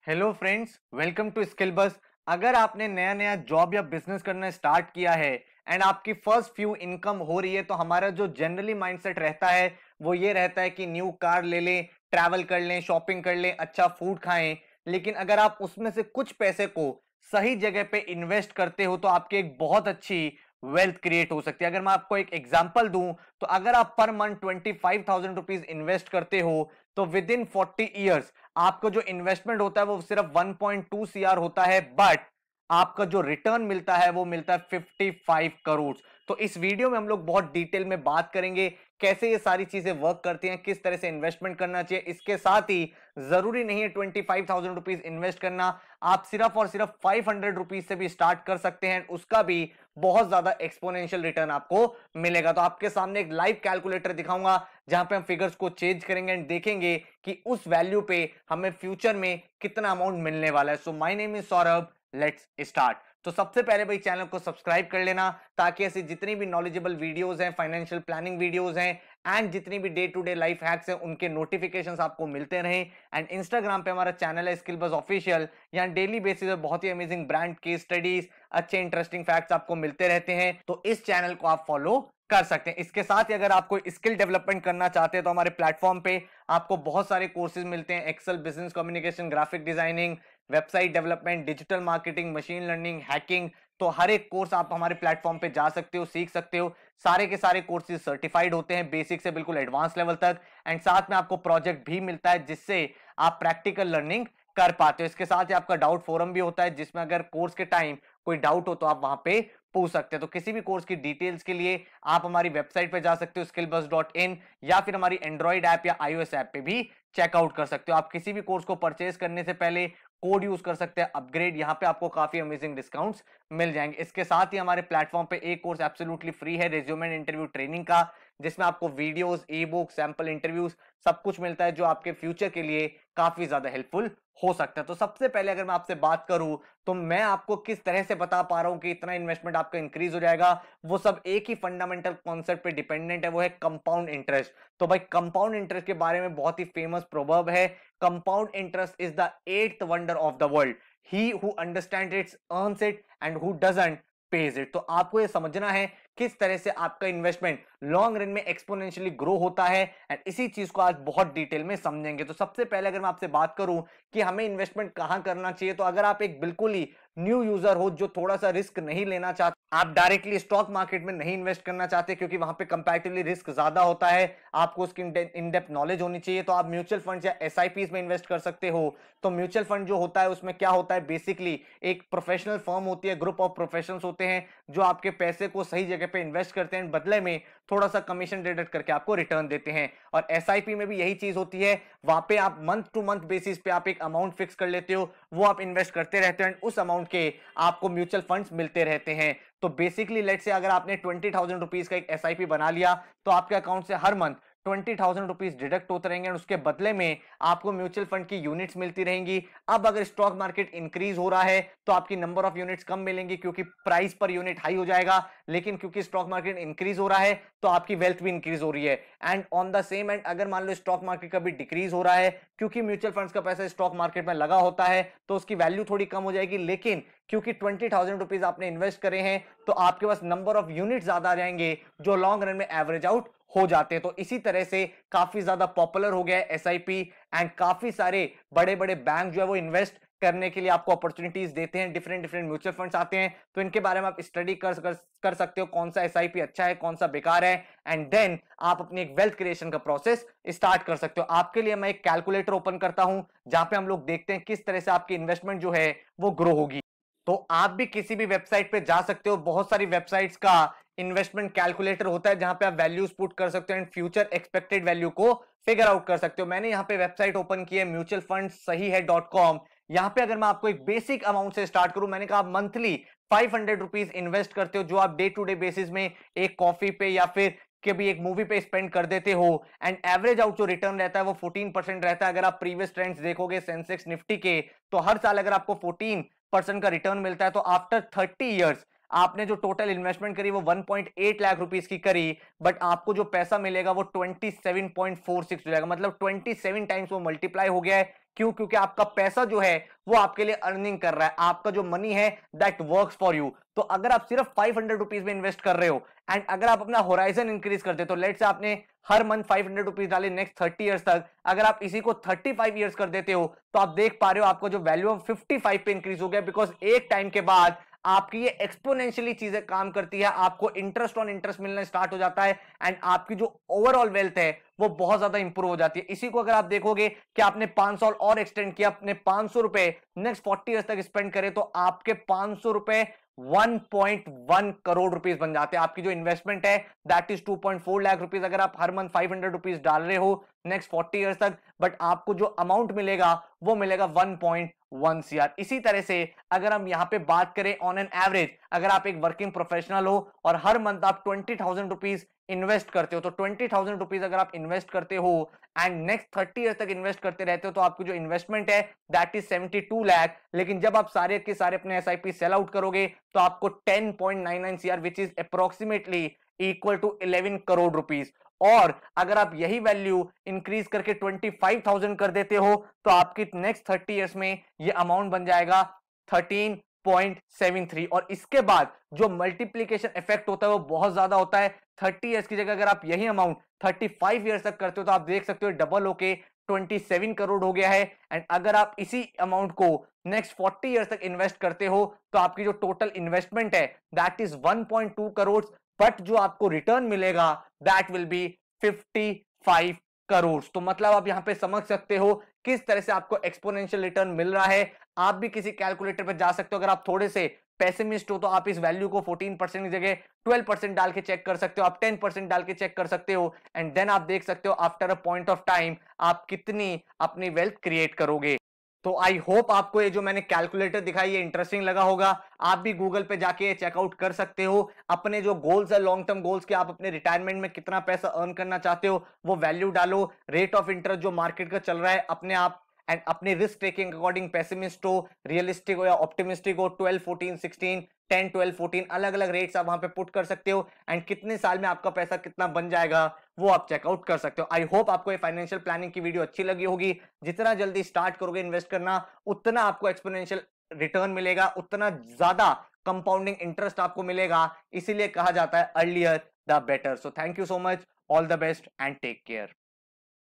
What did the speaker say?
Hello friends, welcome to skill bus. अगर आपने नया नया जॉब या बिजनेस करना स्टार्ट किया है एंड आपकी फर्स्ट फ्यू इनकम हो रही है तो हमारा जो जनरली माइंडसेट रहता है वो ये रहता है कि न्यू कार ले लें, ट्रैवल कर लें, शॉपिंग कर लें, अच्छा फूड खाएं। लेकिन अगर आप उसमें से कुछ पैसे को सही जगह पे इन्वेस्ट करते हो तो आपकी एक बहुत अच्छी वेल्थ क्रिएट हो सकती है। अगर मैं आपको एक एग्जांपल दूं तो अगर आप पर मंथ 25,000 रुपीज इन्वेस्ट करते हो तो विद इन 40 ईयर्स आपको जो इन्वेस्टमेंट होता है वो सिर्फ 1.2 सीआर होता है, बट आपका जो रिटर्न मिलता है वो मिलता है 55 करोड़। तो इस वीडियो में हम लोग बहुत डिटेल में बात करेंगे कैसे ये सारी चीजें वर्क करती हैं, किस तरह से इन्वेस्टमेंट करना चाहिए। इसके साथ ही जरूरी नहीं है 25,000 रुपीज इन्वेस्ट करना, आप सिर्फ और सिर्फ 500 रुपीज से भी स्टार्ट कर सकते हैं, उसका भी बहुत ज्यादा एक्सपोनेंशियल रिटर्न आपको मिलेगा। तो आपके सामने एक लाइव कैलकुलेटर दिखाऊंगा जहां पे हम फिगर्स को चेंज करेंगे एंड देखेंगे कि उस वैल्यू पे हमें फ्यूचर में कितना अमाउंट मिलने वाला है। So my name is Saurabh, let's start. तो सबसे पहले भाई चैनल को सब्सक्राइब कर लेना ताकि ऐसी जितनी भी नॉलेजेबल वीडियोस हैं, फाइनेंशियल प्लानिंग वीडियोस हैं एंड जितनी भी day to day life hacks हैं उनके नोटिफिकेशंस आपको मिलते रहें। एंड इंस्टाग्राम पे हमारा चैनल है स्किल बस ऑफिशियल, यहाँ डेली बेसिस पे बहुत ही अमेजिंग ब्रांड केस स्टडीज, अच्छे इंटरेस्टिंग फैक्ट्स आपको मिलते रहते हैं, तो इस चैनल को आप फॉलो कर सकते हैं। इसके साथ ही अगर आप कोई स्किल डेवलपमेंट करना चाहते हैं तो हमारे प्लेटफॉर्म पे आपको बहुत सारे कोर्सेज मिलते हैं, Excel, business communication, graphic designing, website development, digital marketing, machine learning, hacking. तो हर एक कोर्स आप हमारे प्लेटफॉर्म पे जा सकते हो, सीख सकते हो। सारे के सारे कोर्सेज सर्टिफाइड होते हैं, बेसिक से बिल्कुल एडवांस लेवल तक। एंड साथ में आपको प्रोजेक्ट भी मिलता है जिससे आप प्रैक्टिकल लर्निंग कर पाते हो। इसके साथ ही आपका डाउट फोरम भी होता है जिसमें अगर कोर्स के टाइम कोई डाउट हो तो आप वहां पे पूछ सकते हैं। तो किसी भी कोर्स की डिटेल्स के लिए आप हमारी वेबसाइट पे जा सकते हो skillbus.in, या फिर हमारी एंड्रॉइड ऐप या iOS ऐप पे भी चेकआउट कर सकते हो। आप किसी भी कोर्स को परचेज करने से पहले कोड यूज कर सकते हैं अपग्रेड, यहां पे आपको काफी अमेजिंग डिस्काउंट्स मिल जाएंगे। इसके साथ ही हमारे प्लेटफॉर्म पे एक कोर्स एब्सोल्युटली फ्री है, रिज्यूमे एंड इंटरव्यू ट्रेनिंग का, जिसमें आपको वीडियोस, ई बुक, सैंपल इंटरव्यूज सब कुछ मिलता है जो आपके फ्यूचर के लिए काफी ज्यादा हेल्पफुल हो सकता है। तो सबसे पहले अगर मैं आपसे बात करूं तो मैं आपको किस तरह से बता पा रहा हूं कि इतना इन्वेस्टमेंट आपका इंक्रीज हो जाएगा, वो सब एक ही फंडामेंटल कॉन्सेप्ट पे डिपेंडेंट है, वो है कंपाउंड इंटरेस्ट। तो भाई कंपाउंड इंटरेस्ट के बारे में बहुत ही फेमस प्रोवर्ब है, compound interest is the eighth wonder of the world, he who understand it's earns it and who doesn't page it. तो आपको ये समझना है किस तरह से आपका इन्वेस्टमेंट लॉन्ग रन में एक्सपोनेंशियली ग्रो होता है, एंड इसी चीज को आज बहुत डिटेल में समझेंगे। तो सबसे पहले अगर मैं आपसे बात करूं कि हमें इन्वेस्टमेंट कहां करना चाहिए, तो अगर आप एक बिल्कुल ही न्यू यूजर हो जो थोड़ा सा रिस्क नहीं लेना चाहते, आप डायरेक्टली स्टॉक मार्केट में नहीं इन्वेस्ट करना चाहते क्योंकि वहां पे कंपैरेटिवली रिस्क ज्यादा होता है, आपको उसकी इन डेप्थ नॉलेज होनी चाहिए, तो आप म्यूचुअल फंड या एसआईपीज में इन्वेस्ट कर सकते हो। तो म्यूचुअल फंड जो होता है उसमें क्या होता है, बेसिकली एक प्रोफेशनल फर्म होती है, ग्रुप ऑफ प्रोफेशनल्स होते हैं जो आपके पैसे को सही जगह पे इन्वेस्ट करते हैं, बदले में थोड़ा सा कमीशन डिडक्ट करके आपको रिटर्न देते हैं। और एसआईपी में भी यही चीज होती है, वहां पे आप मंथ टू मंथ बेसिस पे आप एक अमाउंट फिक्स कर लेते हो, वो आप इन्वेस्ट करते रहते हैं, उस अमाउंट के आपको म्यूचुअल फंड्स मिलते रहते हैं। तो बेसिकली लेट से अगर आपने 20,000 रुपीज का एक एसआईपी बना लिया तो आपके अकाउंट से हर मंथ 20,000 रुपीज डिडक्ट होते रहेंगे और उसके बदले में आपको म्यूचुअल फंड की यूनिट्स मिलती रहेंगी। अब अगर स्टॉक मार्केट इंक्रीज हो रहा है तो आपकी नंबर ऑफ यूनिट्स कम मिलेंगी क्योंकि प्राइस पर यूनिट हाई हो जाएगा, लेकिन क्योंकि स्टॉक मार्केट इंक्रीज हो रहा है तो आपकी वेल्थ भी इंक्रीज हो रही है। And on the same and अगर मान लो स्टॉक मार्केट का भी डिक्रीज हो रहा है, क्योंकि म्यूचुअल फंड्स का पैसा स्टॉक मार्केट में लगा होता है तो उसकी वैल्यू थोड़ी कम हो जाएगी, लेकिन क्योंकि 20,000 रुपीज आपने इन्वेस्ट करे हैं तो आपके पास नंबर ऑफ यूनिट ज्यादा आ जाएंगे जो लॉन्ग रन में एवरेज आउट हो जाते हैं। तो इसी तरह से काफी ज्यादा पॉपुलर हो गया है एसआईपी, एंड काफी सारे बड़े बड़े बैंक जो है वो इन्वेस्ट करने के लिए आपको अपॉर्चुनिटीज देते हैं, डिफरेंट डिफरेंट म्यूचुअल फंड्स आते हैं, तो इनके बारे में आप स्टडी कर सकते हो कौन सा एसआईपी अच्छा है, कौन सा बेकार है, एंड देन आप अपनी एक वेल्थ क्रिएशन का प्रोसेस स्टार्ट कर सकते हो। आपके लिए मैं एक कैलकुलेटर ओपन करता हूं जहां पे हम लोग देखते हैं किस तरह से आपकी इन्वेस्टमेंट जो है वो ग्रो होगी। तो आप भी किसी भी वेबसाइट पे जा सकते हो, बहुत सारी वेबसाइट्स का इन्वेस्टमेंट कैलकुलेटर होता है जहां पे आप वैल्यूज पुट कर सकते हो एंड फ्यूचर एक्सपेक्टेड वैल्यू को फिगर आउट कर सकते हो। मैंने यहाँ पे वेबसाइट ओपन की है म्यूचुअल फंड सही है .com। यहाँ पे अगर मैं आपको एक बेसिक अमाउंट से स्टार्ट करूं, मैंने कहा आप मंथली 500 रुपीज इन्वेस्ट करते हो जो आप डे टू डे बेसिस में एक कॉफी पे या फिर कभी एक मूवी पे स्पेंड कर देते हो, एंड एवरेज आउट जो रिटर्न रहता है वो 14% रहता है। अगर आप प्रीवियस ट्रेंड्स देखोगे सेंसेक्स निफ्टी के, तो हर साल अगर आपको 14% का रिटर्न मिलता है, तो आफ्टर 30 ईयर्स आपने जो टोटल इन्वेस्टमेंट करी वो 1.8 लाख रुपीस की करी, बट आपको जो पैसा मिलेगा वो 27.46 हो जाएगा, मतलब 27 टाइम्स वो मल्टीप्लाई हो गया है क्यों? क्योंकि आपका पैसा जो है वो आपके लिए अर्निंग कर रहा है, आपका जो मनी है दैट वर्क्स फॉर यू। तो अगर आप सिर्फ 500 रुपीज में इन्वेस्ट कर रहे हो एंड अगर आप अपना होराइजन इंक्रीज करते, तो लेट्स से आपने हर मंथ 500 रुपीज डाले नेक्स्ट 30 इयर्स तक, अगर आप इसी को 35 इयर्स कर देते हो तो आप देख पा रहे हो आपका जो वैल्यू ऑफ 55 पे इंक्रीज हो गया, बिकॉज एक टाइम के बाद आपकी ये एक्सपोनेंशियली चीजें काम करती है, आपको इंटरेस्ट ऑन इंटरेस्ट मिलना स्टार्ट हो जाता है एंड आपकी जो ओवरऑल वेल्थ है वो बहुत ज्यादा इंप्रूव हो जाती है। इसी को अगर आप देखोगे कि आपने 5 साल और एक्सटेंड किया, अपने 500 रुपए नेक्स्ट 40 इयर्स तक स्पेंड करें, तो आपके 500 रुपए 1.1 करोड़ रुपीस बन जाते हैं। आपकी जो इन्वेस्टमेंट है दैट इज 2.4 लाख रुपीस। अगर आप हर मंथ 500 रुपीस डाल रहे हो नेक्स्ट 40 इयर्स तक, बट आपको जो अमाउंट मिलेगा वो मिलेगा 1.1 सीआर। इसी तरह से अगर हम यहां पे बात करें ऑन एन एवरेज, अगर आप एक वर्किंग प्रोफेशनल हो और हर मंथ आप 20,000 रुपीज इन्वेस्ट करते हो, तो 20,000 रुपीज अगर आप इन्वेस्ट करते हो एंड नेक्स्ट 30 इयर्स तक इन्वेस्ट करते रहते हो, तो आपकी जो इन्वेस्टमेंट है दैट इज 72 लाख। लेकिन जब आप सारे के सारे अपने एसआईपी सेल आउट करोगे तो आपको 10.99 CR which is approximately equal to 11 crore rupees. और अगर आप यही वैल्यू इंक्रीज करके 25,000 कर देते हो तो आपकी नेक्स्ट 30 इयर्स में ये अमाउंट बन जाएगा 13.73। और इसके बाद जो मल्टीप्लीकेशन इफेक्ट होता है वो बहुत ज्यादा होता है। 30 इयर्स की जगह अगर आप यही अमाउंट 35 इयर्स तक करते हो तो आप देख सकते हो डबल होके 27 करोड़ हो गया है। एंड अगर आप इसी अमाउंट को नेक्स्ट 40 इयर्स तक इन्वेस्ट करते हो तो आपकी जो टोटल इन्वेस्टमेंट है दैट इज 1.2 करोड़, बट जो आपको रिटर्न मिलेगा दैट विल बी 55 करोड़। तो मतलब आप यहां पे समझ सकते हो किस तरह से आपको एक्सपोनेंशियल रिटर्न मिल रहा है। आप भी किसी कैलकुलेटर पर जा सकते हो, अगर आप थोड़े से पेसिमिस्ट हो तो आप इस वैल्यू को 14% की जगह 12% डाल के चेक कर सकते हो, आप 10% डाल के चेक कर सकते हो एंड देन आप देख सकते हो after a point of time आप कितनी अपनी वेल्थ क्रिएट करोगे। तो आई होप आपको ये जो मैंने कैलकुलेटर दिखाई ये इंटरेस्टिंग लगा होगा। आप भी गूगल पे जाके चेकआउट कर सकते हो, अपने जो गोल्स है लॉन्ग टर्म गोल्स के, आप अपने रिटायरमेंट में कितना पैसा अर्न करना चाहते हो वो वैल्यू डालो, रेट ऑफ इंटरेस्ट जो मार्केट का चल रहा है अपने आप एंड अपने रिस्क टेकिंग अकॉर्डिंग पेसिमिस्ट हो, रियलिस्टिक हो या ऑप्टिमिस्टिक हो, 12 14 16 10 12 14 अलग अलग रेट्स आप वहां पे पुट कर सकते हो एंड कितने साल में आपका पैसा कितना बन जाएगा वो आप चेकआउट कर सकते हो। आई होप आपको ये फाइनेंशियल प्लानिंग की वीडियो अच्छी लगी होगी। जितना जल्दी स्टार्ट करोगे इन्वेस्ट करना उतना आपको एक्सपोनेंशियल रिटर्न मिलेगा, उतना ज्यादा कंपाउंडिंग इंटरेस्ट आपको मिलेगा, इसीलिए कहा जाता है earlier the better. So thank you so much, all the best and take care.